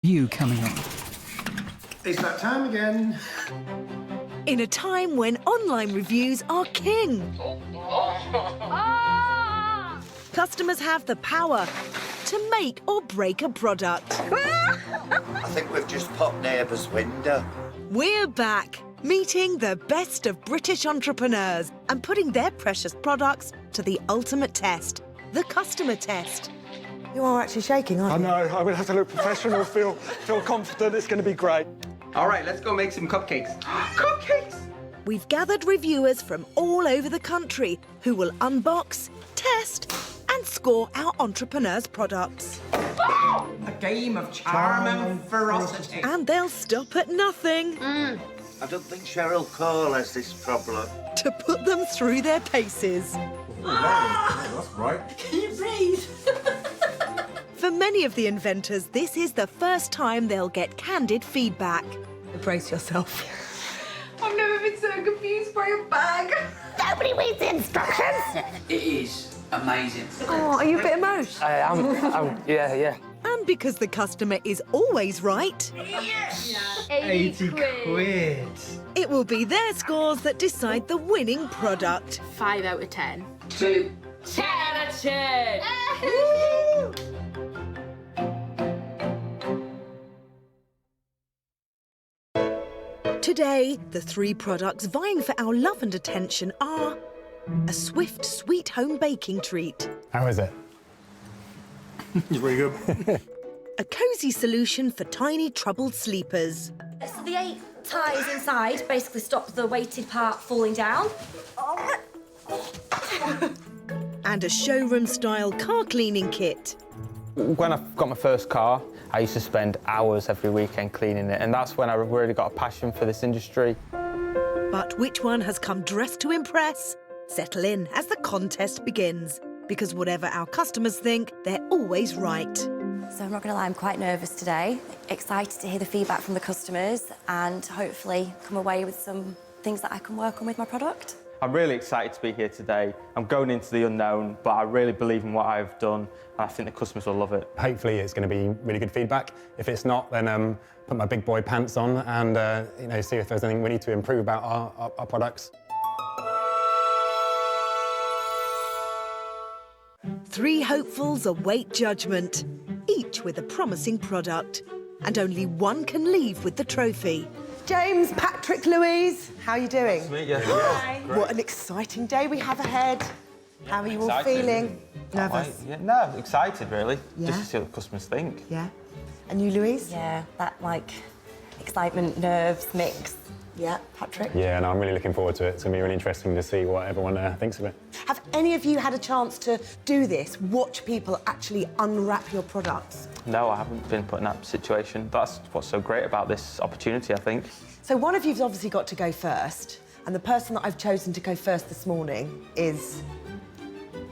You coming on. It's that time again. In a time when online reviews are king. Customers have the power to make or break a product. I think we've just popped neighbour's window. We're back, meeting the best of British entrepreneurs and putting their precious products to the ultimate test, the customer test. You are actually shaking, aren't you? I know, I will have to look professional, feel confident, it's going to be great. All right, let's go make some cupcakes. Cupcakes! We've gathered reviewers from all over the country who will unbox, test and score our entrepreneurs' products. A game of charm and ferocity. And they'll stop at nothing I don't think Cheryl Cole has this problem. to put them through their paces. That's right. Can you breathe? For many of the inventors, this is the first time they'll get candid feedback. Brace yourself. I've never been so confused by a bag. Nobody reads the instructions. It is amazing. Oh, are you a bit emotional? Yeah. And because the customer is always right, 80 quid. it will be their scores that decide the winning product. 5 out of 10. 2. 10 out of 10. Today, the three products vying for our love and attention are a swift, sweet home baking treat, How is it? It's really good. a cosy solution for tiny, troubled sleepers, So the 8 ties inside basically stop the weighted part falling down. and a showroom-style car cleaning kit. When I got my first car, I used to spend hours every weekend cleaning it, and that's when I really got a passion for this industry. But which one has come dressed to impress? Settle in as the contest begins, because whatever our customers think, they're always right. So I'm not going to lie, I'm quite nervous today. Excited to hear the feedback from the customers and hopefully come away with some things that I can work on with my product. I'm really excited to be here today. I'm going into the unknown, but I really believe in what I've done, and I think the customers will love it. Hopefully it's going to be really good feedback. If it's not, then put my big boy pants on and see if there's anything we need to improve about our products. Three hopefuls await judgment, each with a promising product, and only one can leave with the trophy. James, Patrick, Louise, how are you doing? Hi. What an exciting day we have ahead. How are you all Excited. feeling? Nervous? No, excited really. Yeah? Just to see what the customers think. Yeah. And you, Louise? Yeah, that excitement, nerves mix. Yeah. Patrick? Yeah, no, I'm really looking forward to it. It's going to be really interesting to see what everyone thinks of it. Have any of you had a chance to do this? Watch people actually unwrap your products? No, I haven't been put in that situation. That's what's so great about this opportunity, I think. So one of you's obviously got to go first, and the person that I've chosen to go first this morning is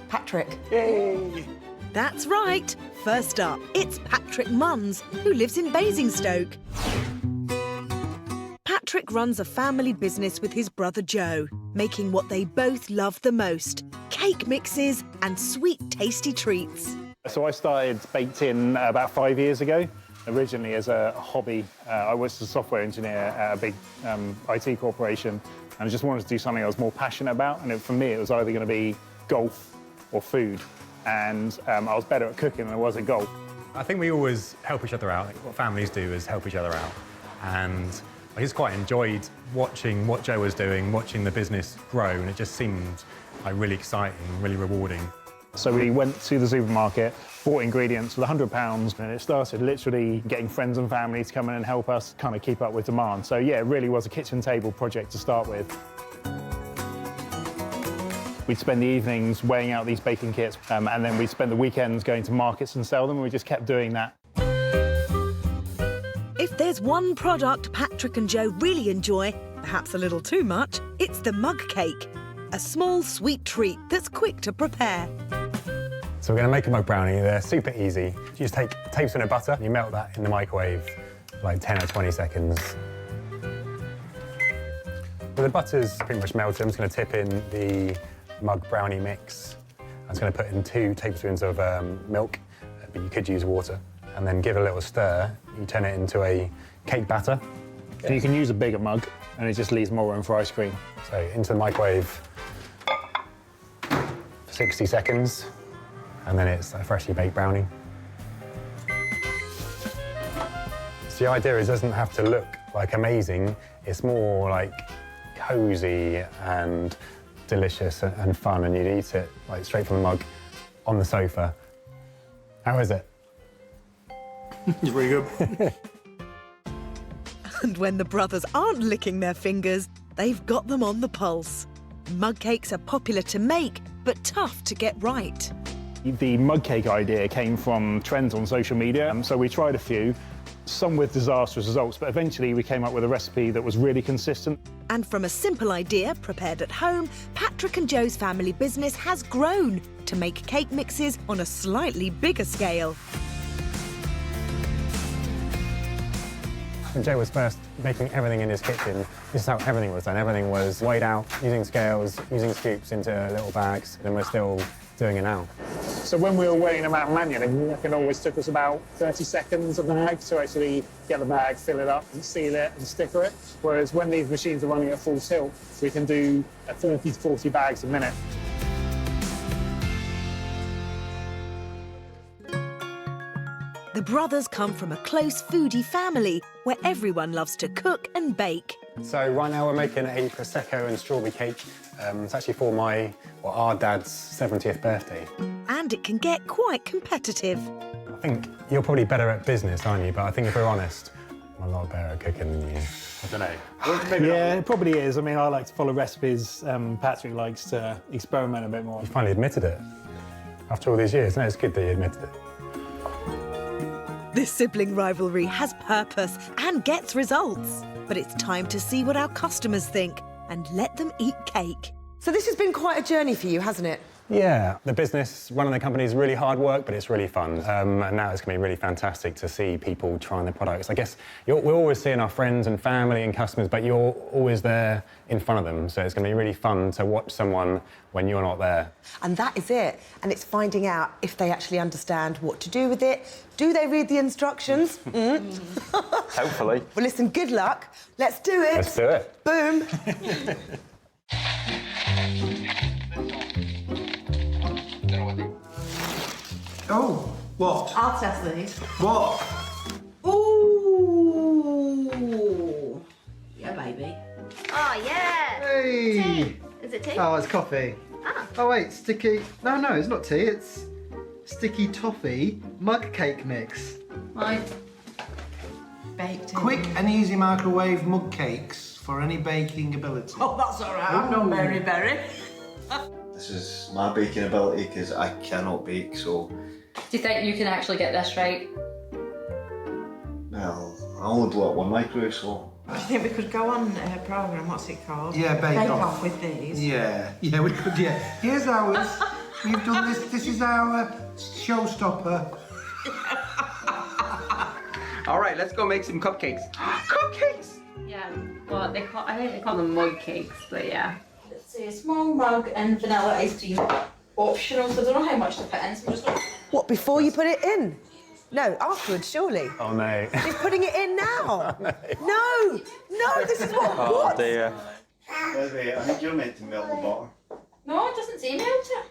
Patrick. Yay! That's right. First up, it's Patrick Munns, who lives in Basingstoke. Patrick runs a family business with his brother Joe, making what they both love the most, cake mixes and sweet, tasty treats. So I started Baked In about 5 years ago, originally as a hobby. I was a software engineer at a big IT corporation, and I just wanted to do something I was more passionate about, and for me it was either going to be golf or food, and I was better at cooking than I was at golf. I think we always help each other out. What families do is help each other out, and I just quite enjoyed watching what Joe was doing, watching the business grow, and it just seemed really exciting, really rewarding. So we went to the supermarket, bought ingredients with £100, and it started literally getting friends and family to come in and help us kind of keep up with demand. So yeah, it really was a kitchen table project to start with. We'd spend the evenings weighing out these baking kits, and then we'd spend the weekends going to markets and sell them, and we just kept doing that. If there's one product Patrick and Joe really enjoy, perhaps a little too much, it's the mug cake, a small sweet treat that's quick to prepare. So we're going to make a mug brownie. They're super easy. You just take a tablespoon of butter, you melt that in the microwave for like 10 or 20 seconds. Well, the butter's pretty much melted. I'm just going to tip in the mug brownie mix. I'm just going to put in 2 tablespoons of milk, but you could use water. and then give it a little stir. You turn it into a cake batter. So you can use a bigger mug, and it just leaves more room for ice cream. So into the microwave for 60 seconds, and then it's a freshly baked brownie. So the idea is it doesn't have to look like amazing, it's more like cosy and delicious and fun, and you'd eat it like straight from the mug on the sofa. How is it? It's really good. And when the brothers aren't licking their fingers, they've got them on the pulse. Mug cakes are popular to make, but tough to get right. The mug cake idea came from trends on social media, so we tried a few, some with disastrous results, but eventually we came up with a recipe that was really consistent. And from a simple idea prepared at home, Patrick and Joe's family business has grown to make cake mixes on a slightly bigger scale. When Joe was first making everything in his kitchen, this is how everything was done. Everything was weighed out using scales, using scoops into little bags, and we're still doing it now. So when we were weighing them out manually, it always took us about 30 seconds of the bag to actually get the bag, fill it up, and seal it and sticker it. Whereas when these machines are running at full tilt, we can do 30 to 40 bags a minute. The brothers come from a close foodie family where everyone loves to cook and bake. So right now we're making a Prosecco and strawberry cake. It's actually for our dad's 70th birthday. And it can get quite competitive. I think you're probably better at business, aren't you? But I think if we're honest, I'm a lot better at cooking than you. I don't know. Yeah, it probably is. I mean, I like to follow recipes. Patrick likes to experiment a bit more. You finally admitted it. After all these years, no, it's good that you admitted it. This sibling rivalry has purpose and gets results. But it's time to see what our customers think and let them eat cake. So this has been quite a journey for you, hasn't it? Yeah, the business, running the company is really hard work, but it's really fun. And now it's going to be really fantastic to see people trying the products. I guess we're always seeing our friends and family and customers, but you're always there in front of them. So it's going to be really fun to watch someone when you're not there. And that is it. And it's finding out if they actually understand what to do with it. Do they read the instructions? Hopefully. Well, listen, good luck. Let's do it. Let's do it. Boom. Oh, what? I'll test these. What? Ooh. Yeah, baby. Oh, yeah. Hey! Tea. Is it tea? Oh, it's coffee. Ah. Oh, wait, sticky. No, it's not tea. It's sticky toffee mug cake mix. Right. Baked in. Quick and easy microwave mug cakes for any baking ability. Oh, that's all right. I'm not very, very. This is my baking ability because I cannot bake, so... Do you think you can actually get this right? Well, I only blew up one microwave, so... Do you think we could go on a programme, what's it called? Yeah, Bake Off. with these. Yeah, we could, yeah. Here's ours. We've done this. This is our showstopper. All right, let's go make some cupcakes. Cupcakes! Yeah, well, I think they call them mug cakes, but yeah. Let's see, a small mug and vanilla ice cream. Optional, so I don't know how much to put in, so I'm just going to... What, before you put it in? No, afterwards, surely. Oh, no. She's putting it in now. No, this is what. Oh, what? dear. By the way, I think you're meant to melt the butter. No, it doesn't say melt it.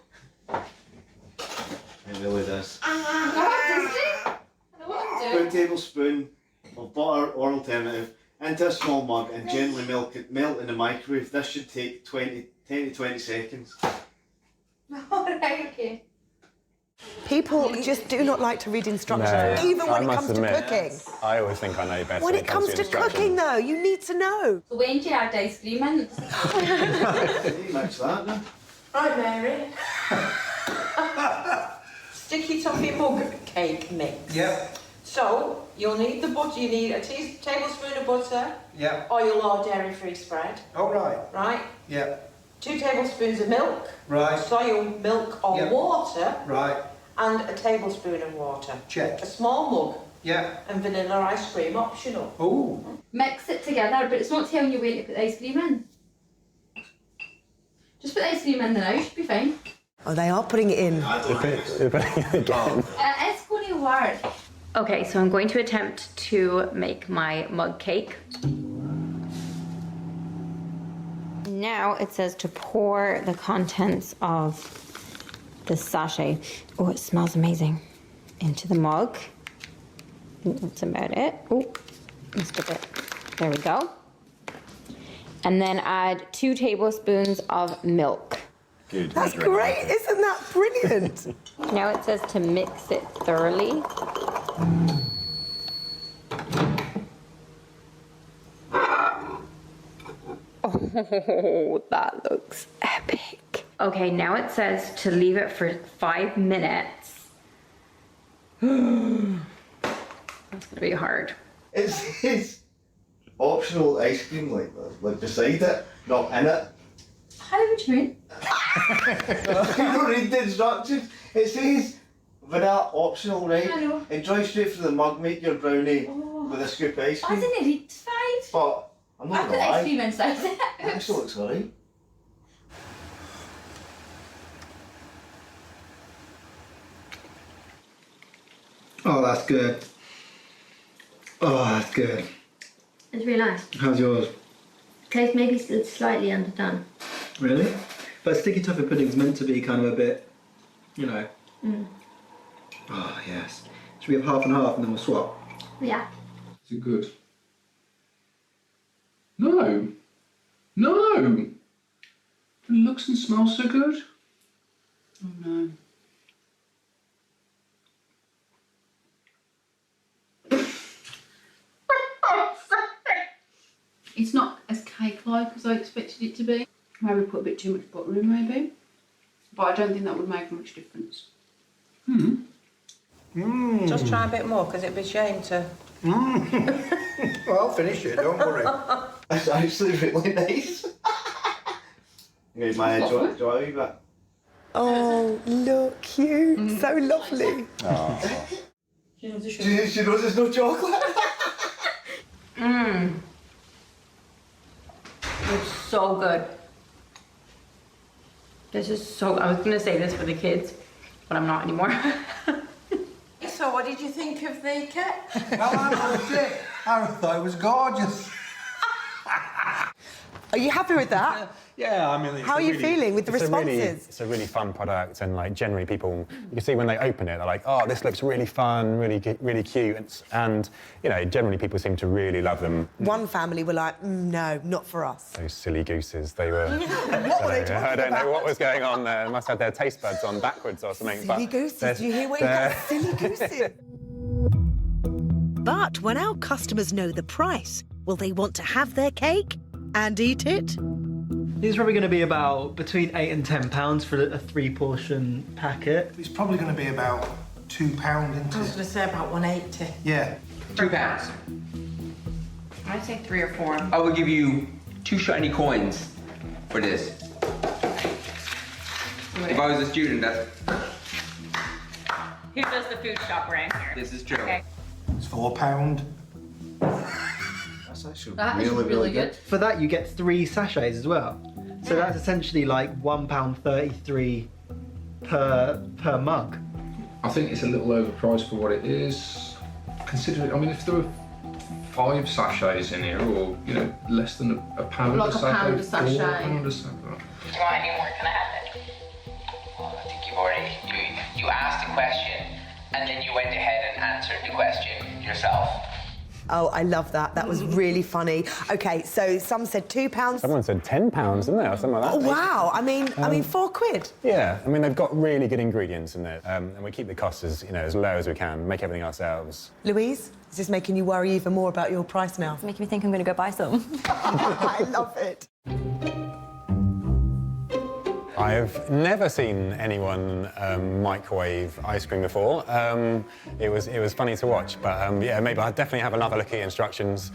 It really does. No, it doesn't. I know what I'm doing. 1 tablespoon of butter or alternative into a small mug and gently melt in the microwave. This should take 10 to 20 seconds. Alright, okay. People just do not like to read instructions, No, even when I it must comes admit, to cooking. I always think I know best When it comes to instructions. cooking, though, you need to know. So when do you add ice cream in? You mix that now. Right, Mary. Sticky toffee mug cake mix. Yep. So, you'll need the butter, you need a tablespoon of butter, Yep. oil or dairy-free spread, All right. right? Yep. 2 tablespoons of milk, Right. soy milk or Yep. water, Right. and a tablespoon of water. Check. A small mug Yep. and vanilla ice cream optional. Ooh. Mix it together, but it's not telling you when to put the ice cream in. Just put the ice cream in now, you should be fine. Oh, they are putting it in. Again. It's going to work. Okay, so I'm going to attempt to make my mug cake. Now it says to pour the contents of the sachet. Oh, it smells amazing. Into the mug. That's about it. Oh, missed a bit. There we go. And then add 2 tablespoons of milk. Good. That's great, isn't that brilliant? Now it says to mix it thoroughly. Oh, that looks epic. Okay, now it says to leave it for 5 minutes. That's gonna be hard. It says optional ice cream like beside it, not in it. How would you mean? You don't read the instructions. It says vanilla optional, right? I know. Enjoy straight from the mug, make your brownie with a scoop of ice I cream. didn't read 5. But I'm not I gonna put lie. ice cream inside it. It actually looks alright. Oh, that's good. Oh, that's good. It's really nice. How's yours? Tastes maybe still slightly underdone. Really? But sticky toffee pudding's meant to be kind of a bit, you know. Oh, yes. Should we have half and half and then we'll swap? Yeah. Is it good? No. No! It looks and smells so good. Oh no. It's not as cake-like as I expected it to be. Maybe put a bit too much butter in, maybe. But I don't think that would make much difference. Just try a bit more, because it'd be a shame to... Well, I'll finish it, don't worry. It's actually really nice. Here's my joy that. Oh, look, you. So lovely. She knows there's no chocolate. It's so good. This is so, I was gonna say this for the kids, but I'm not anymore. So what did you think of the cake? Well, I loved it. I thought it was gorgeous. Are you happy with that? Yeah, I mean, How are you feeling with the responses? It's a really fun product, and like generally people, you can see when they open it, they're like, oh, this looks really fun, really cute, and you know, generally people seem to really love them. One family were like, no, not for us. Those silly gooses, they were. What were they talking I don't know about? what was going on there. They must have their taste buds on backwards or something. Silly gooses, do you hear what you got? Silly gooses. But when our customers know the price, will they want to have their cake and eat it? These are probably going to be about between £8 and £10 for a 3-portion packet. It's probably going to be about £2, isn't I was it? going to say about 180. Yeah. £2. I'd say 3 or 4. I will give you 2 shiny coins for this. If I was a student, that's... Who does the food shop around here? This is true. Okay. It's £4. That's actually That is really good. For that, you get 3 sachets as well. So that's essentially like £1.33 per mug. I think it's a little overpriced for what it is. Considering, I mean, if there were 5 sachets in here, or you know, less than a pound Like a a pound a sachet, sachet. 4 pound a sachet. Do you want any more? Can I have it? Well, I think you've already... You asked a question, and then you went ahead and answered the question yourself. Oh, I love that. That was really funny. Okay, so some said £2. Someone said £10, didn't they, or something like that? Oh, wow. I mean, £4. Yeah, I mean they've got really good ingredients in there, and we keep the costs as as low as we can. Make everything ourselves. Louise, is this making you worry even more about your price now? It's making me think I'm going to go buy some. I love it. I've never seen anyone microwave ice cream before. It was funny to watch, but yeah, maybe I'll definitely have another look at the instructions.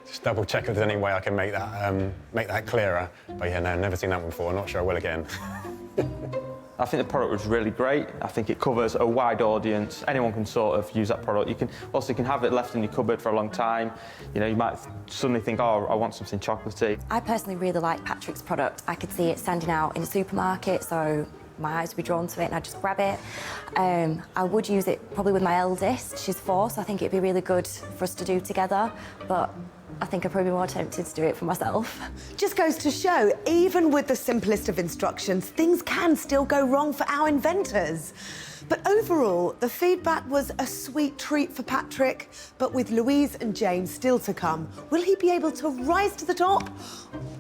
Just double check if there's any way I can make that clearer. But yeah, no, never seen that one before. Not sure I will again. I think the product was really great. I think it covers a wide audience. Anyone can sort of use that product. You can have it left in your cupboard for a long time. You know, you might suddenly think, oh, I want something chocolatey. I personally really like Patrick's product. I could see it standing out in a supermarket, so my eyes would be drawn to it and I'd just grab it. I would use it probably with my eldest. She's 4, so I think it'd be really good for us to do together. But I think I'd probably be more tempted to do it for myself. Just goes to show, even with the simplest of instructions, things can still go wrong for our inventors. But overall, the feedback was a sweet treat for Patrick. But with Louise and James still to come, will he be able to rise to the top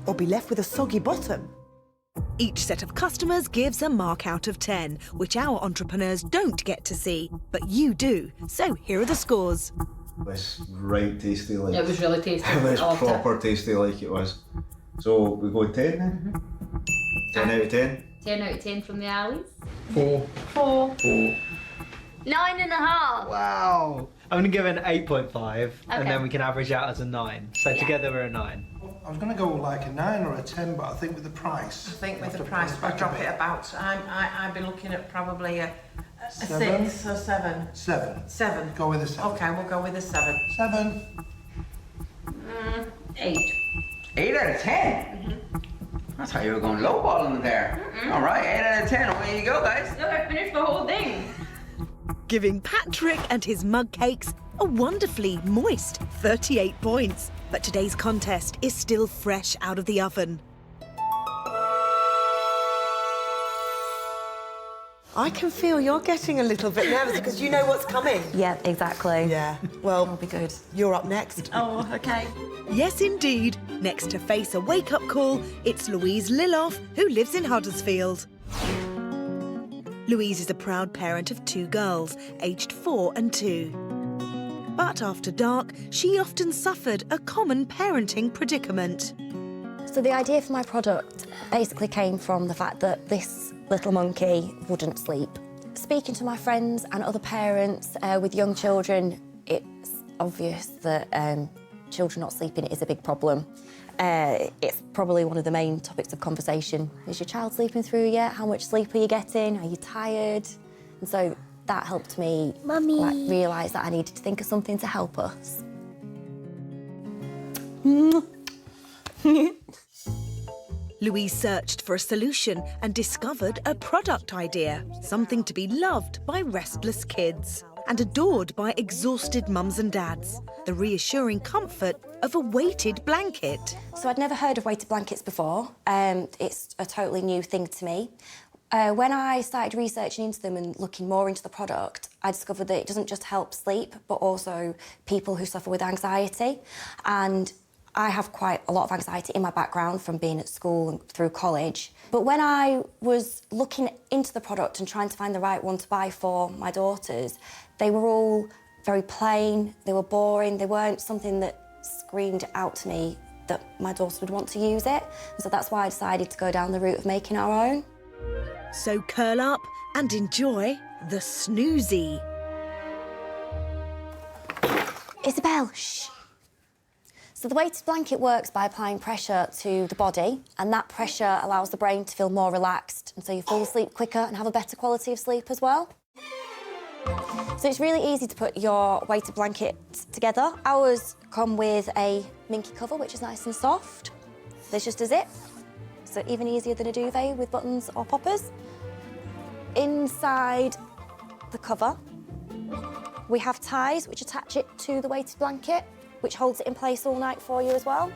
or be left with a soggy bottom? Each set of customers gives a mark out of 10, which our entrepreneurs don't get to see, but you do. So here are the scores. It was right tasty. Like, It was really tasty. It was I loved proper tasty like it was. So we go 10 then? 10 out of 10? 10 out of 10 from the alleys. 4. 4. 9.5. Wow. I'm going to give it an 8.5 Okay. and then we can average out as a 9. So Yeah. together we're a 9. I was going to go like a 9 or a 10, but I think with the price. I think with have the to price, push I'd back a drop bit. it about, I'd be looking at probably a 7? 6 or 7. 7. 7. Go with a 7. Okay, we'll go with a 7. 7. 8. 8 out of 10? I thought you were going lowballing there. All right, 8 out of 10. Away you go, guys. Look, I finished the whole thing. Giving Patrick and his mug cakes a wonderfully moist 38 points. But today's contest is still fresh out of the oven. I can feel you're getting a little bit nervous because you know what's coming. Yeah, exactly. Yeah, well, It'll be good. You're up next. Oh, okay. Yes, indeed. Next to face a wake-up call, it's Louise Liloff, who lives in Huddersfield. Louise is a proud parent of 2 girls, aged 4 and 2. But after dark, she often suffered a common parenting predicament. So the idea for my product basically came from the fact that this little monkey wouldn't sleep. Speaking to my friends and other parents with young children, it's obvious that children not sleeping is a big problem. It's probably one of the main topics of conversation. Is your child sleeping through yet? How much sleep are you getting? Are you tired? And so that helped me realise that I needed to think of something to help us. Louise searched for a solution and discovered a product idea, something to be loved by restless kids and adored by exhausted mums and dads, the reassuring comfort of a weighted blanket. So I'd never heard of weighted blankets before. It's a totally new thing to me. When I started researching into them and looking more into the product, I discovered that it doesn't just help sleep, but also people who suffer with anxiety. And I have quite a lot of anxiety in my background from being at school and through college. But when I was looking into the product and trying to find the right one to buy for my daughters, they were all very plain, they were boring, they weren't something that screamed out to me that my daughter would want to use it. And so that's why I decided to go down the route of making our own. So curl up and enjoy the Snoozy. Isabel, shh. So the weighted blanket works by applying pressure to the body, and that pressure allows the brain to feel more relaxed, and so you fall asleep quicker and have a better quality of sleep as well. So it's really easy to put your weighted blanket together. Ours come with a minky cover, which is nice and soft. This just is it. So even easier than a duvet with buttons or poppers. Inside the cover, we have ties which attach it to the weighted blanket, which holds it in place all night for you as well.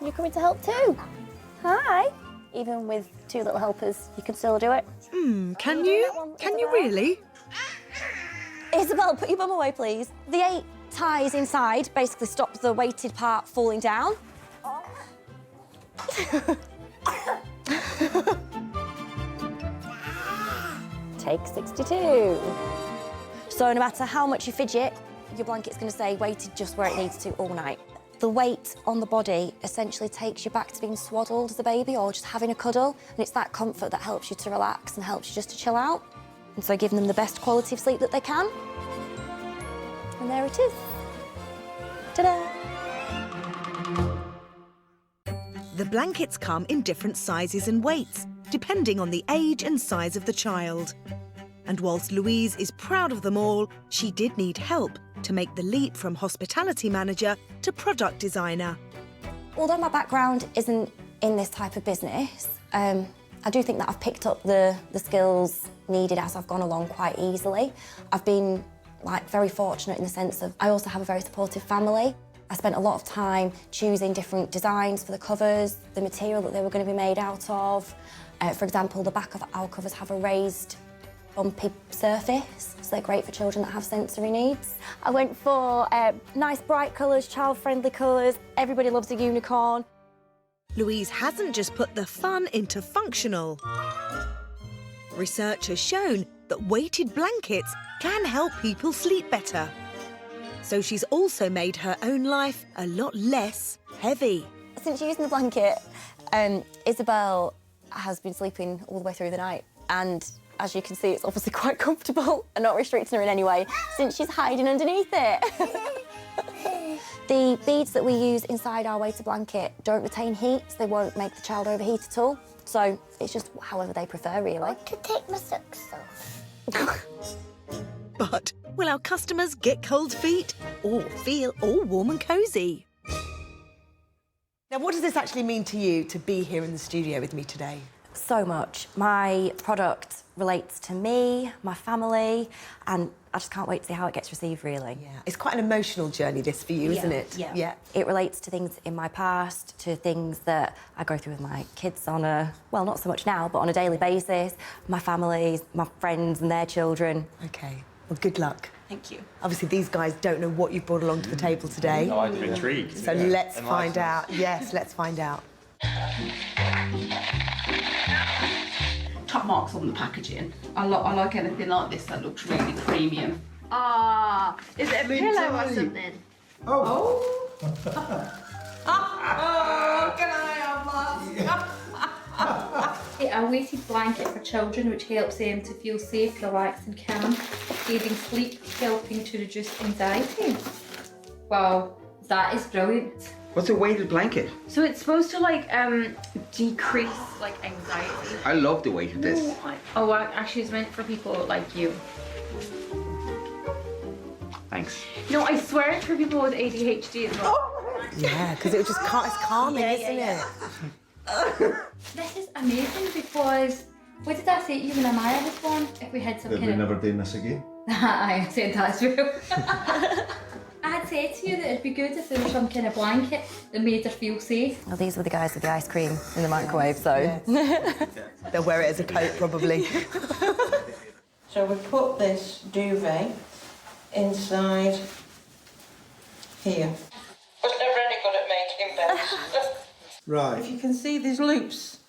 You're coming to help too. Hi. Even with 2 little helpers, you can still do it. Can you? Can you really? Isabel, put your bum away, please. The 8 ties inside basically stop the weighted part falling down. Take 62. So no matter how much you fidget, your blanket's going to stay weighted just where it needs to all night. The weight on the body essentially takes you back to being swaddled as a baby or just having a cuddle, and it's that comfort that helps you to relax and helps you just to chill out. And so giving them the best quality of sleep that they can. And there it is. Ta-da! The blankets come in different sizes and weights, depending on the age and size of the child. And whilst Louise is proud of them all, she did need help to make the leap from hospitality manager to product designer. Although my background isn't in this type of business. I do think that I've picked up the skills needed as I've gone along quite easily. I've been very fortunate in the sense of I also have a very supportive family. I spent a lot of time choosing different designs for the covers, the material that they were going to be made out of. For example, the back of our covers have a raised bumpy surface, so they're great for children that have sensory needs. I went for nice bright colours, child-friendly colours. Everybody loves a unicorn. Louise hasn't just put the fun into functional. Research has shown that weighted blankets can help people sleep better. So she's also made her own life a lot less heavy. Since using the blanket, Isabel has been sleeping all the way through the night, and as you can see, it's obviously quite comfortable and not restricting her in any way since she's hiding underneath it. The beads that we use inside our weighted blanket don't retain heat, so they won't make the child overheat at all. So it's just however they prefer, really. I could take my socks off. But will our customers get cold feet or feel all warm and cosy? Now, what does this actually mean to you to be here in the studio with me today? So much. My product relates to me, my family, and I just can't wait to see how it gets received, really. Yeah. It's quite an emotional journey, this, for you, isn't it? Yeah. It relates to things in my past, to things that I go through with my kids on a, well, not so much now, but on a daily basis, my families, my friends and their children. OK. Well, good luck. Thank you. Obviously, these guys don't know what you've brought along to the table today. No, I'm intrigued. So let's find out. Yes, let's find out. Top marks on the packaging. I like anything like this that looks really premium. Ah, is it a pillow or something? Oh. Oh, can I have that? A weighted blanket for children which helps them to feel safe, relaxed and calm, aiding sleep, helping to reduce anxiety. Wow, that is brilliant. What's a weighted blanket? So it's supposed to decrease anxiety. I love the weight of this. Oh, actually it's meant for people like you. Thanks. No, I swear it's for people with ADHD as well. Yeah, because it's calming, isn't it? This is amazing because, what did I say to you when Amaya was born? If we had some That we're never doing this again. I said that as well. I had said to you that it'd be good if there was some kind of blanket that made her feel safe. Well, these were the guys with the ice cream in the microwave, so... They'll wear it as a coat, probably. So we put this duvet inside here. Was never any good at making beds. Right. If you can see, there's loops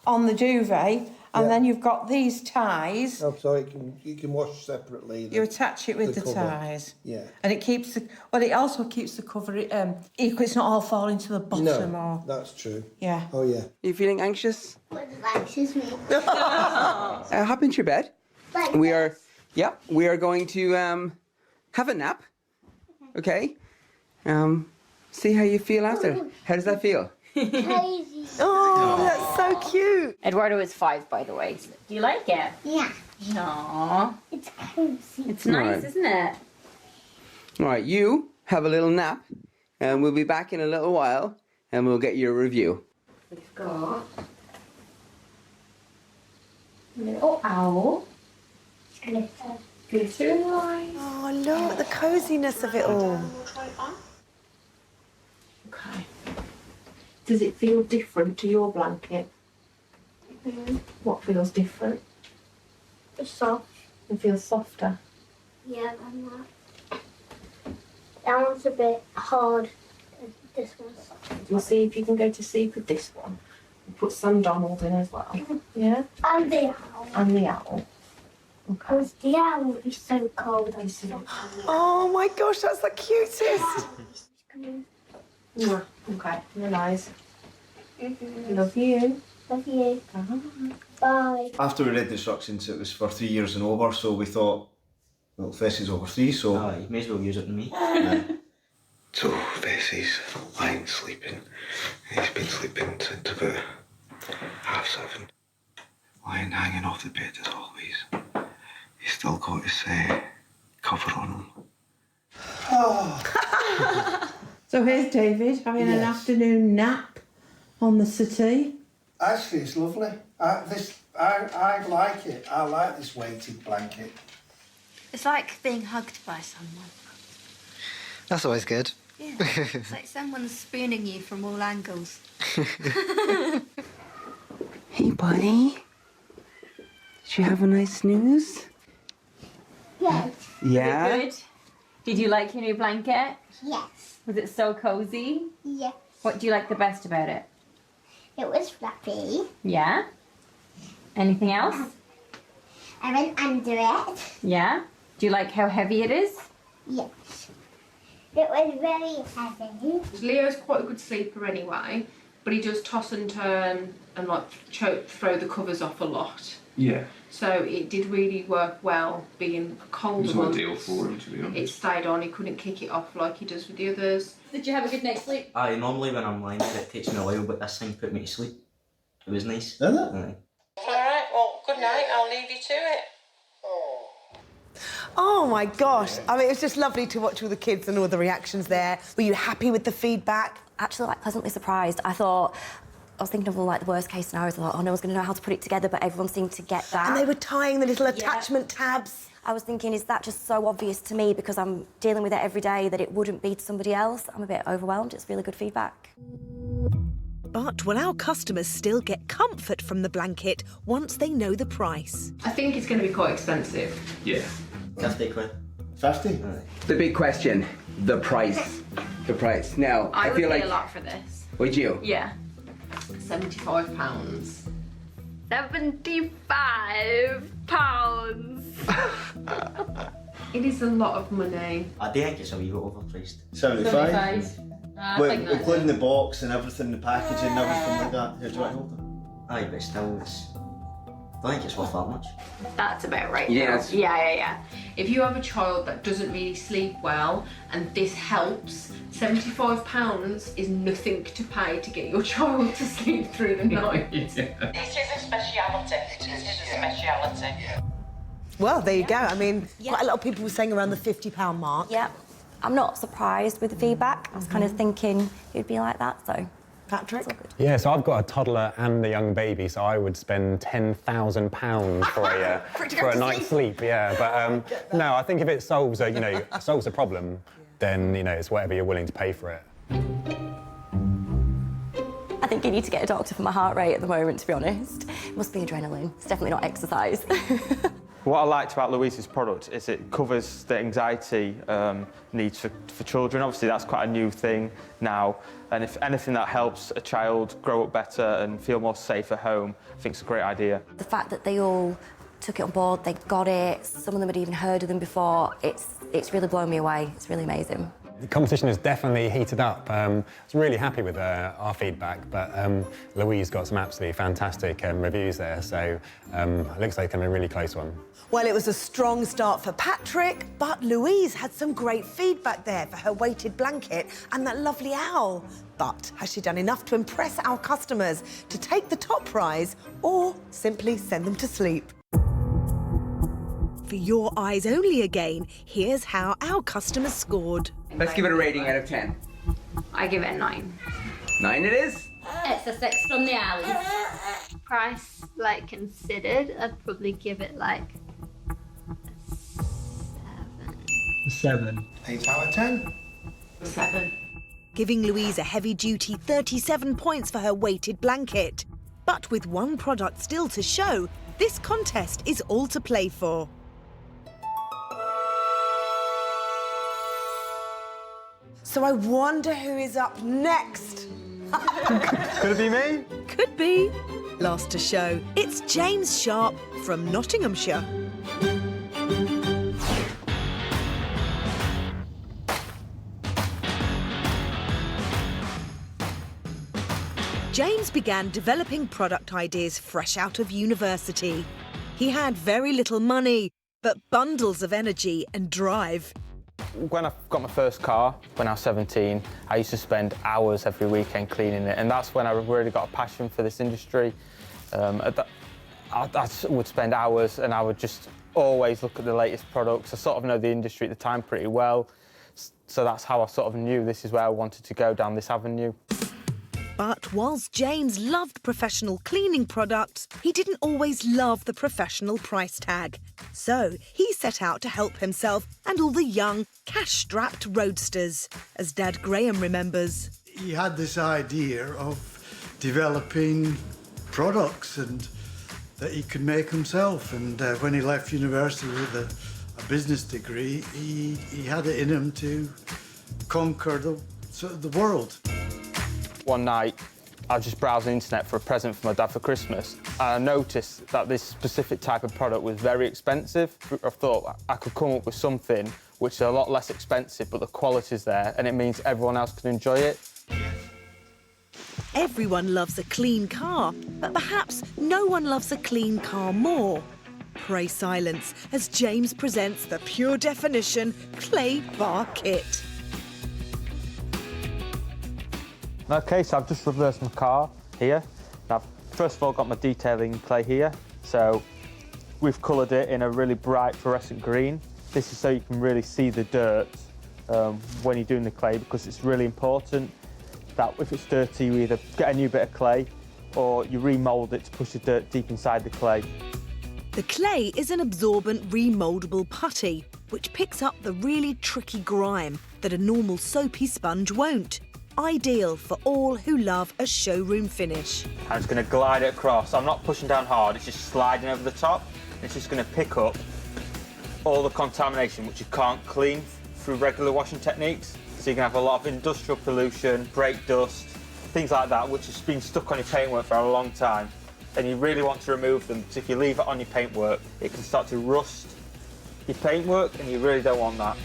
on the duvet, and then you've got these ties. Oh, so you can wash separately. You attach it with the cover. ties. Yeah. And it keeps the, well, it also keeps the cover equal. It's not all falling to the bottom No, or. that's true. Yeah. Oh, yeah. Are you feeling anxious? What does anxious mean? Hop into your bed. We are going to have a nap. Okay. See how you feel after. How does that feel? Crazy. Oh, that's so cute. Eduardo is 5, by the way. Do you like it? Yeah. No. It's cozy. It's nice, Alright. isn't it? All right, you have a little nap, and we'll be back in a little while, and we'll get your review. We've got a little owl. Glitter in the eyes. Oh, look at the coziness of it all. Okay. Does it feel different to your blanket? What feels different? It's soft. It feels softer. Yeah, than that. That one's a bit hard. This one's soft. We'll see if you can go to sleep with this one. We'll put some Donald in as well. Yeah? And the owl. And the owl. Because the owl would be so cold. Oh my gosh, that's the cutest. Yeah. Okay, you're nice. Love you. Love you. Bye. After we read the instructions, it was for 3 years and over, so we thought, well, Fessie's over 3, so... you may as well use it on me. So Fessie's lying sleeping. He's been sleeping since about 7:30. Lying hanging off the bed as always. He's still got his cover on him. So here's David having an afternoon nap. on the settee. Actually, it's lovely. I like it. I like this weighted blanket. It's like being hugged by someone. That's always good. Yeah, it's like someone's spooning you from all angles. Hey, buddy. Did you have a nice snooze? Yes. Yeah? Was it good? Did you like your new blanket? Yes. Was it so cozy? Yes. What do you like the best about it? It was fluffy. Yeah? Anything else? I went under it. Yeah? Do you like how heavy it is? Yes. It was very heavy. Leo's quite a good sleeper anyway, but he does toss and turn and like throw the covers off a lot. Yeah. So it did really work well being colder It was months. ideal for him, to be honest. It stayed on, he couldn't kick it off like he does with the others. Did you have a good night's sleep? Aye, normally when I'm lying it takes me a while, but this thing put me to sleep. It was nice. Did it? Aye. Alright, well, good night. I'll leave you to it. Oh my gosh. I mean, it was just lovely to watch all the kids and all the reactions there. Were you happy with the feedback? Actually, like, pleasantly surprised. I was thinking of all like the worst case scenarios. I thought, oh, no one's going to know how to put it together, but everyone seemed to get that. And they were tying the little attachment tabs. I was thinking, is that just so obvious to me because I'm dealing with it every day that it wouldn't be to somebody else? I'm a bit overwhelmed. It's really good feedback. But will our customers still get comfort from the blanket once they know the price? I think it's going to be quite expensive. Yeah. 50 quid. 50? The big question, the price. The price. Now, I would feel pay like... a lot for this. Would you? Yeah. £75. £75. It is a lot of money. I do think it's a wee bit overpriced. 75? I Wait, think that's including the box and everything, the packaging and everything like that. Here, do you want to hold it? Aye, but still, I don't think it's worth that much. That's about right. Yes. Now. Yeah. If you have a child that doesn't really sleep well and this helps, £75 is nothing to pay to get your child to sleep through the night. This is a speciality. This is a speciality. Well, there you go. I mean, quite a lot of people were saying around the £50 mark. Yeah. I'm not surprised with the feedback. I was kind of thinking it would be like that, so. Patrick? Yeah, so I've got a toddler and a young baby, so I would spend £10,000 for a night's sleep. Yeah, but no, I think if it solves a problem, then it's whatever you're willing to pay for it. I think you need to get a doctor for my heart rate at the moment, to be honest. It must be adrenaline. It's definitely not exercise. What I liked about Louise's product is it covers the anxiety needs for children. Obviously, that's quite a new thing now. And if anything that helps a child grow up better and feel more safe at home, I think it's a great idea. The fact that they all took it on board, they got it, some of them had even heard of them before, it's really blown me away. It's really amazing. The competition has definitely heated up. I was really happy with our feedback, but Louise got some absolutely fantastic reviews there, so it looks like a really close one. Well, it was a strong start for Patrick, but Louise had some great feedback there for her weighted blanket and that lovely owl. But has she done enough to impress our customers to take the top prize or simply send them to sleep? For your eyes only again, here's how our customers scored. Let's give it a rating out of 10. I give it a 9. 9 it is? It's a 6 from the alley. Price, like, considered, I'd probably give it, like, 7. 8 out of 10. 7. Giving Louise a heavy-duty 37 points for her weighted blanket. But with one product still to show, this contest is all to play for. So I wonder who is up next. Could it be me? Could be. Last to show, it's James Sharp from Nottinghamshire. James began developing product ideas fresh out of university. He had very little money, but bundles of energy and drive. When I got my first car, when I was 17, I used to spend hours every weekend cleaning it, and that's when I really got a passion for this industry. I would spend hours and I would just always look at the latest products. I sort of know the industry at the time pretty well, so that's how I sort of knew this is where I wanted to go, down this avenue. But whilst James loved professional cleaning products, he didn't always love the professional price tag. So he set out to help himself and all the young, cash-strapped roadsters, as Dad Graham remembers. He had this idea of developing products and that he could make himself. And when he left university with a business degree, he had it in him to conquer the world. One night, I was just browsing the internet for a present for my dad for Christmas, and I noticed that this specific type of product was very expensive. I thought I could come up with something which is a lot less expensive, but the quality's there, and it means everyone else can enjoy it. Everyone loves a clean car, but perhaps no one loves a clean car more. Pray silence as James presents the pure definition clay bar kit. Okay, so I've just reversed my car here. Now, first of all, got my detailing clay here. So we've coloured it in a really bright fluorescent green. This is so you can really see the dirt when you're doing the clay, because it's really important that if it's dirty, you either get a new bit of clay or you remould it to push the dirt deep inside the clay. The clay is an absorbent, remouldable putty, which picks up the really tricky grime that a normal soapy sponge won't. Ideal for all who love a showroom finish. I'm just going to glide it across. I'm not pushing down hard, it's just sliding over the top. It's just going to pick up all the contamination which you can't clean through regular washing techniques. So you can have a lot of industrial pollution, brake dust, things like that, which has been stuck on your paintwork for a long time. And you really want to remove them, because if you leave it on your paintwork, it can start to rust your paintwork, and you really don't want that.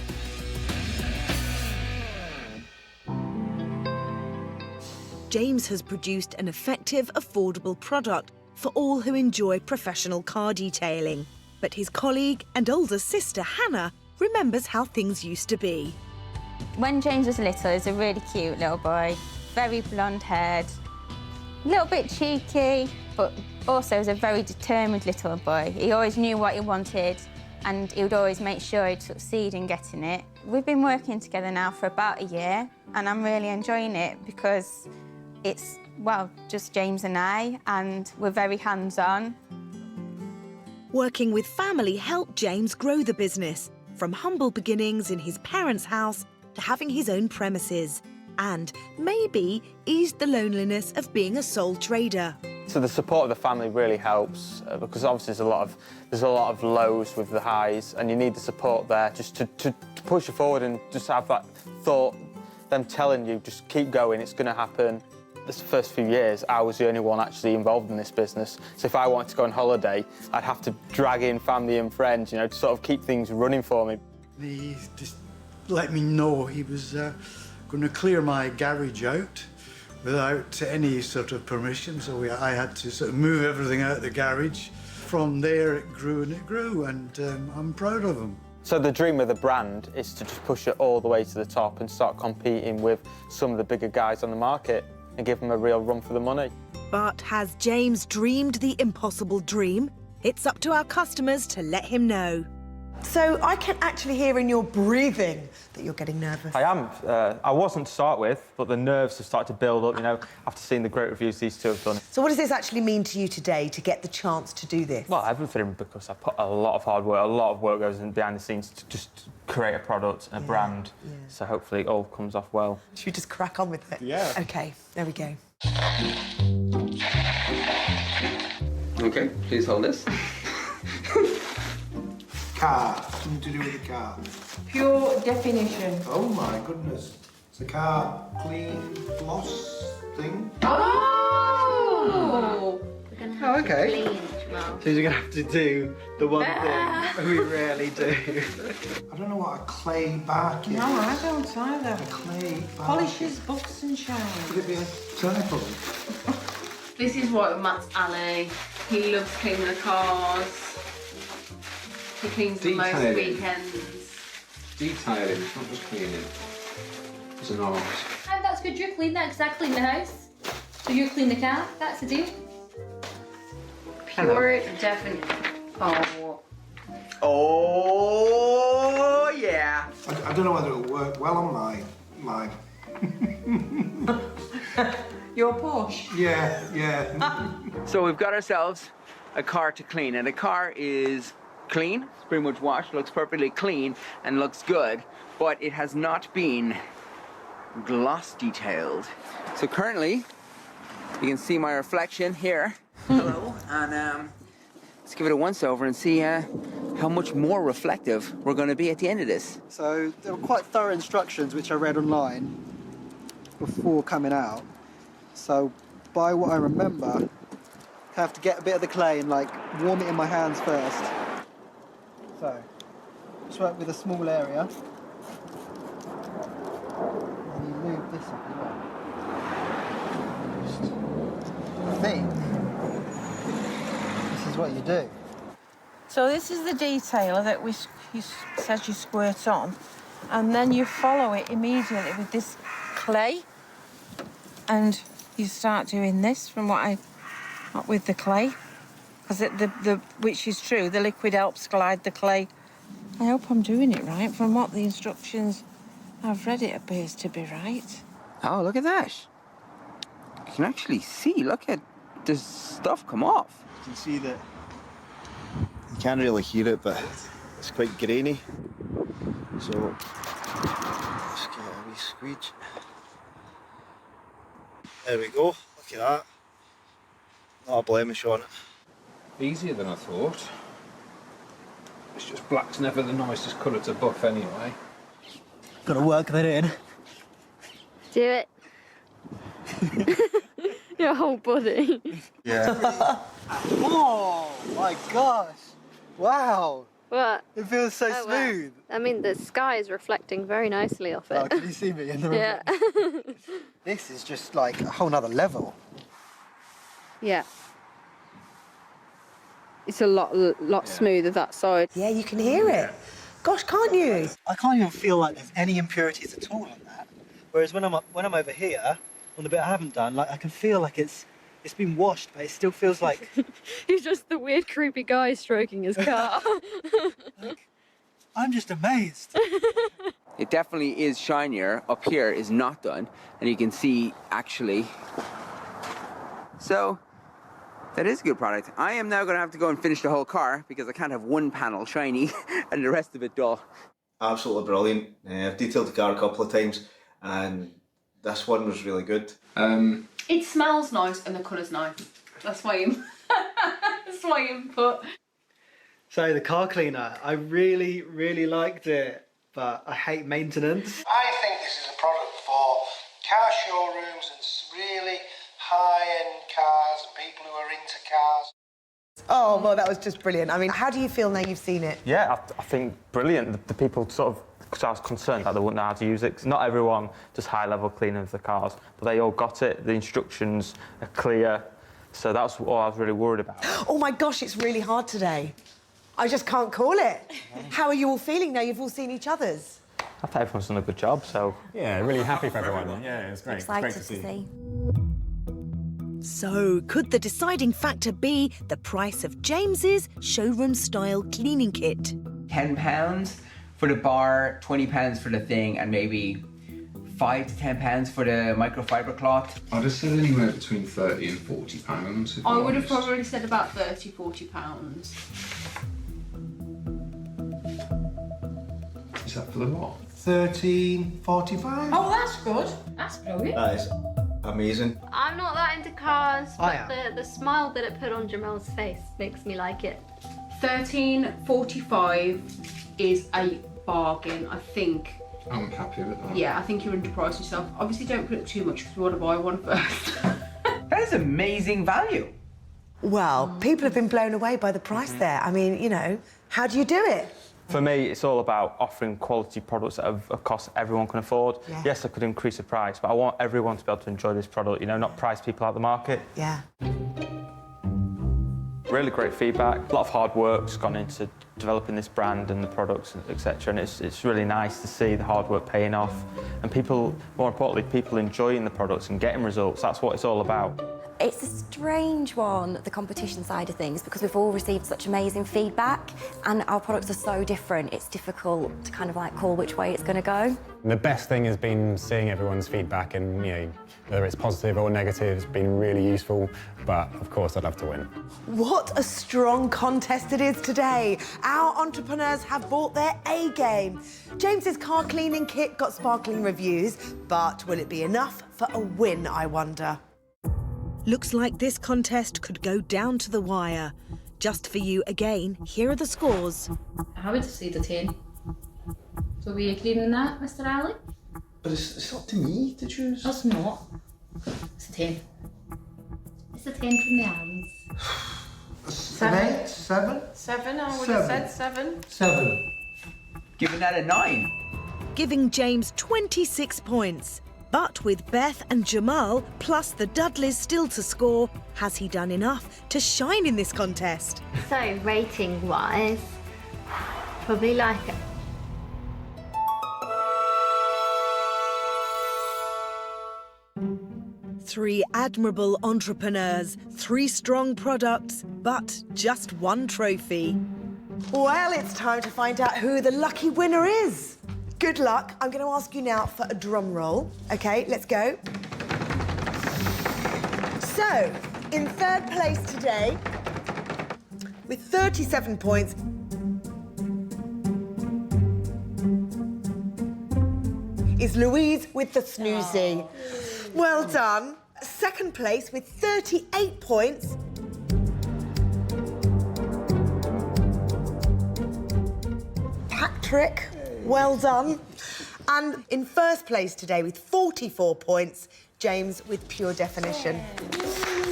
James has produced an effective, affordable product for all who enjoy professional car detailing. But his colleague and older sister, Hannah, remembers how things used to be. When James was little, he was a really cute little boy, very blonde-haired, a little bit cheeky, but also was a very determined little boy. He always knew what he wanted, and he would always make sure he'd succeed in getting it. We've been working together now for about a year, and I'm really enjoying it because it's, well, just James and I, and we're very hands-on. Working with family helped James grow the business, from humble beginnings in his parents' house to having his own premises, and maybe eased the loneliness of being a sole trader. So the support of the family really helps, because obviously there's a lot of lows with the highs, and you need the support there just to push you forward and just have that thought, them telling you, just keep going, it's going to happen. This first few years, I was the only one actually involved in this business. So if I wanted to go on holiday, I'd have to drag in family and friends, you know, to sort of keep things running for me. He just let me know he was going to clear my garage out without any sort of permission, so I had to sort of move everything out of the garage. From there it grew, and I'm proud of him. So the dream of the brand is to just push it all the way to the top and start competing with some of the bigger guys on the market and give them a real run for the money. But has James dreamed the impossible dream? It's up to our customers to let him know. So I can actually hear in your breathing that you're getting nervous. I am. I wasn't to start with, but the nerves have started to build up, you know, after seeing the great reviews these two have done. So what does this actually mean to you today, to get the chance to do this? Well, everything, because I put a lot of hard work, a lot of work goes in behind the scenes to just create a product, a brand. Yeah. So hopefully it all comes off well. Should we just crack on with it? Yeah. OK, there we go. OK, please hold this. Car, something to do with the car. Pure definition. Oh my goodness. It's a car clean floss thing. Oh! Oh, okay. So you're going to have to do the one thing we rarely do. I don't know what a clay bark is. No, I don't either. A clay bark. Polishes, buffs and shines. Could it be a typo? This is what Matt's alley. He loves cleaning the cars. He cleans them most weekends. Detailing, not just cleaning. It's an art. And that's good, you clean that because I clean the house. So you clean the car, that's the deal. Pure definite. Oh. Oh, yeah. I don't know whether it'll work well on my Your Porsche? Yeah. So we've got ourselves a car to clean, and the car is clean. It's pretty much washed, looks perfectly clean, and looks good, but it has not been gloss detailed. So currently, you can see my reflection here. Hello, and let's give it a once over and see how much more reflective we're going to be at the end of this. So there were quite thorough instructions which I read online before coming out. So by what I remember, I have to get a bit of the clay and like warm it in my hands first. So just work with a small area. And you move this up as well. I think this is what you do. So this is the detailer that says you squirt on, and then you follow it immediately with this clay, and you start doing this from with the clay, because which is true, the liquid helps glide the clay. I hope I'm doing it right. From what the instructions I've read, it appears to be right. Oh, look at that. You can actually see, look at this stuff come off. You can see that you can't really hear it, but it's quite grainy. So let's get a wee squeege. There we go, look at that. Not a blemish on it. Easier than I thought. It's just black's never the nicest colour to buff anyway. Got to work that in. Do it. Your whole body. Yeah. Oh my gosh! Wow! What? It feels so Oh, wow. smooth. I mean, the sky is reflecting very nicely off it. Oh, can you see me in the Yeah. This is just like a whole nother level. Yeah. It's a lot smoother that side. Yeah, you can hear it. Gosh, can't you? I can't even feel like there's any impurities at all on that. Whereas when I'm over here, on the bit I haven't done, like I can feel like it's been washed, but it still feels like He's just the weird, creepy guy stroking his car. I'm just amazed. It definitely is shinier. Up here is not done, and you can see actually. So that is a good product. I am now going to have to go and finish the whole car because I can't have one panel shiny and the rest of it dull. Absolutely brilliant. I've detailed the car a couple of times, and this one was really good. It smells nice and the colour's nice. That's my input. So the car cleaner, I really, really liked it, but I hate maintenance. I think this is a product for car showrooms and really high-end cars and people who are into cars. Oh, well, that was just brilliant. I mean, how do you feel now you've seen it? Yeah, I think brilliant. The people sort of, because I was concerned that they wouldn't know how to use it, because not everyone does high-level cleaning of the cars, but they all got it. The instructions are clear, so that's what I was really worried about. Oh my gosh, it's really hard today. I just can't call it. How are you all feeling now you've all seen each other's? I think everyone's done a good job, so... Yeah, really happy for everyone. Yeah, it's great. Excited it's great to see. So, could the deciding factor be the price of James's showroom-style cleaning kit? £10 for the bar, £20 for the thing, and maybe £5 to £10 for the microfiber cloth. I'd have said anywhere between £30 and £40. I would have probably said about £30–40. Is that for the what? £13.45. Oh, that's good. That's brilliant. That is amazing. I'm not that into cars, I but the smile that it put on Jamel's face makes me like it. £13.45 is a bargain, I think. I'm happy with that. Yeah, I think you're underpriced yourself. Obviously, don't put up too much because we want to buy one first. That is amazing value. Well, people have been blown away by the price there. I mean, you know, how do you do it? For me, it's all about offering quality products at a cost everyone can afford. Yeah. Yes, I could increase the price, but I want everyone to be able to enjoy this product, you know, not price people out the market. Yeah. Really great feedback. A lot of hard work's gone into developing this brand and the products, etc. And it's really nice to see the hard work paying off. And people, more importantly, people enjoying the products and getting results. That's what it's all about. It's a strange one, the competition side of things, because we've all received such amazing feedback and our products are so different. It's difficult to kind of like call which way it's going to go. The best thing has been seeing everyone's feedback, and whether it's positive or negative, it's been really useful. But of course, I'd love to win. What a strong contest it is today. Our entrepreneurs have brought their A game. James's car cleaning kit got sparkling reviews, but will it be enough for a win, I wonder? Looks like this contest could go down to the wire. Just for you again, here are the scores. I would say the 10. So we agreed on that, Mr. Ali? But it's up to me to choose. It's not. It's a 10. It's a 10 from the Allens. 7? 7? 7, I would have said 7. 7. Giving that a 9. Giving James 26 points. But with Beth and Jamal, plus the Dudleys still to score, has he done enough to shine in this contest? So, rating-wise, probably like 3 admirable entrepreneurs, 3 strong products, but just 1 trophy. Well, it's time to find out who the lucky winner is. Good luck. I'm going to ask you now for a drum roll. OK, let's go. So, in 3rd place today, with 37 points, is Louise with the snoozy. Well done. 2nd place with 38 points. Patrick, well done. And in 1st place today with 44 points, James with Pure Definition.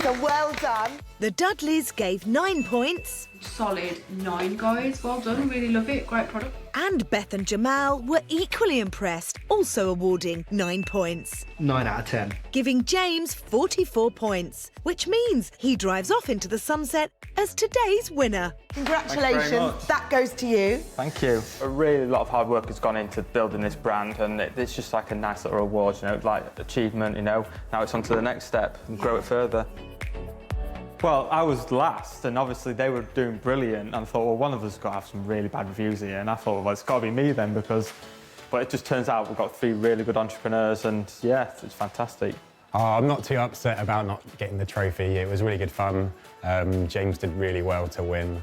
So well done. The Dudleys gave 9 points. Solid 9, guys. Well done. Really love it. Great product. And Beth and Jamal were equally impressed, also awarding 9 points. 9 out of 10. Giving James 44 points, which means he drives off into the sunset as today's winner. Congratulations. That goes to you. Thank you. A really lot of hard work has gone into building this brand, and it's just like a nice little reward, like achievement, Now it's on to the next step and grow it further. Well, I was last, and obviously they were doing brilliant, and I thought, well, one of us has got to have some really bad reviews here, and I thought, well, it's got to be me then, but it just turns out we've got 3 really good entrepreneurs, and yeah, it's fantastic. I'm not too upset about not getting the trophy. It was really good fun. James did really well to win.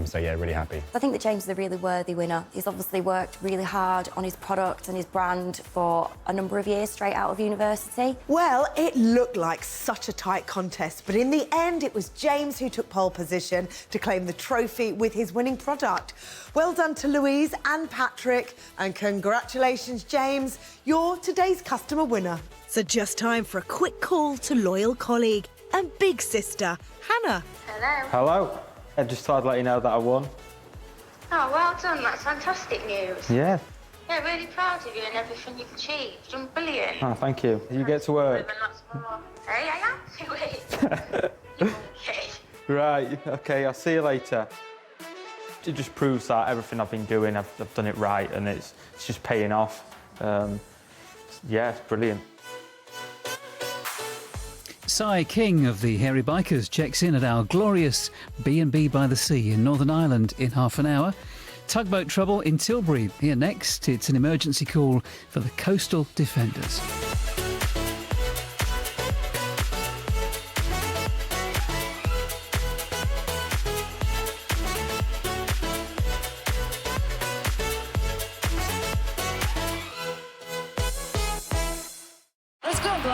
So yeah, really happy. I think that James is a really worthy winner. He's obviously worked really hard on his product and his brand for a number of years straight out of university. Well, it looked like such a tight contest, but in the end, it was James who took pole position to claim the trophy with his winning product. Well done to Louise and Patrick, and congratulations, James. You're today's customer winner. So just time for a quick call to loyal colleague and big sister, Hannah. Hello. Hello. I just thought I'd let you know that I won. Oh, well done. That's fantastic news. Yeah. Yeah, really proud of you and everything you've achieved. You've done brilliant. Oh, thank you. You get to work. Hey, I am. Okay. Right, OK, I'll see you later. It just proves that everything I've been doing, I've done it right, and it's just paying off. Yeah, it's brilliant. Si King of the Hairy Bikers checks in at our glorious B&B by the Sea in Northern Ireland in half an hour. Tugboat trouble in Tilbury. Here next, it's an emergency call for the Coastal Defenders.